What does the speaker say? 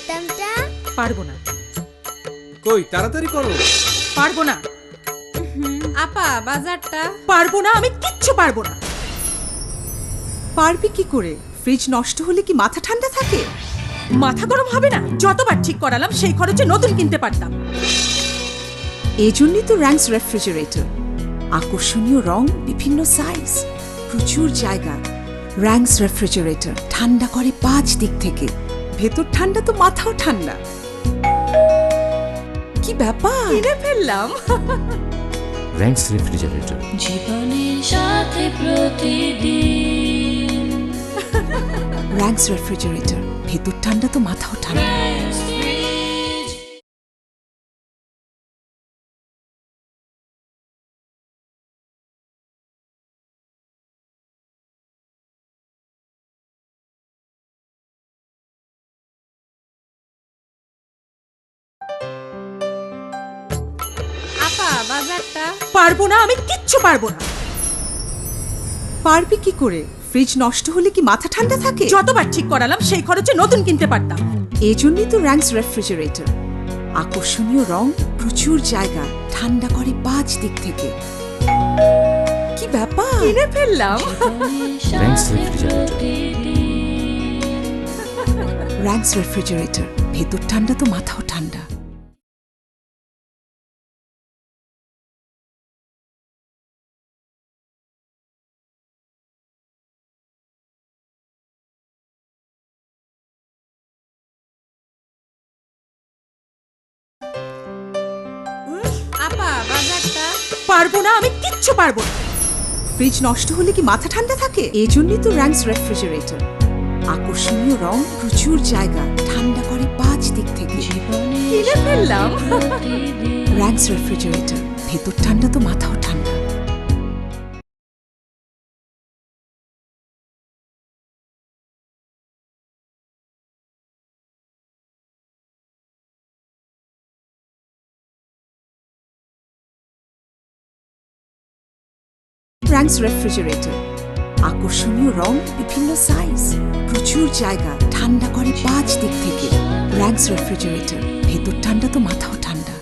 বোতামটা? পারবো না। কই তাড়াতাড়ি করো। পারবো না। আপা বাজারটা? পারবো না, আমি কিচ্ছু পারবো না। পারবি কি করে? ফ্রিজ নষ্ট হলে কি মাথা ঠান্ডা থাকে? মাথা গরম হবে না? যতবার ঠিক করালাম সেই খরচে নতুন কিনতে পারতাম। এই জন্যই তো র্যাঙ্কস রেফ্রিজারেটর। আকর্ষণীয় রং, বিভিন্ন সাইজ, প্রচুর জায়গা। র্যাঙ্কস রেফ্রিজারেটর ঠান্ডা করে 5 দিক থেকে। ভেতর ঠান্ডা তো মাথাও ঠান্ডা। কি ব্যাপার, কিনে ফেললাম। র্যাঙ্কস রেফ্রিজারেটর, জীবনের সাথে প্রতিদিন। র্যাঙ্কস রেফ্রিজারেটর, ভেতর ঠান্ডা তো মাথাও ঠান্ডা। আপা বাজারটা? পারবো না, আমি কিচ্ছু পারবো না। পারবি কি করে? ফ্রিজ নষ্ট হলে কি মাথা ঠান্ডা থাকে? যতবার ঠিক করালাম সেই খরচে নতুন কিনতে পারতাম। এই জন্যই তো র্যাঙ্কস রেফ্রিজারেটর। আকর্ষণীয় রং, প্রচুর জায়গা, ঠান্ডা করে 5 দিক থেকে। কি ব্যাপার, কিনে ফেললাম। র্যাঙ্কস রেফ্রিজারেটর, র্যাঙ্কস রেফ্রিজারেটর, ভেতর ঠান্ডা তো মাথাও ঠান্ডা। আপা বাজারটা? পারবো না, আমি কিচ্ছু পারবো না। ফ্রিজ নষ্ট হলে কি মাথা ঠান্ডা থাকে? এই জন্যই তো র্যাঙ্কস রেফ্রিজারেটর। আকর্ষণীয় রং, প্রচুর জায়গা, ঠান্ডা করে 5 দিক থেকে। কিনে ফেললাম। র্যাঙ্কস রেফ্রিজারেটর, ভেতর ঠান্ডা তো মাথাও ঠান্ডা। র্যাঙ্কস রেফ্রিজারেটর, আকর্ষণীয় রং, বিভিন্ন সাইজ, প্রচুর জায়গা, ঠান্ডা করে 5 দিক থেকে। র্যাঙ্কস রেফ্রিজারেটর, ভেতর ঠান্ডা তো মাথাও ঠান্ডা।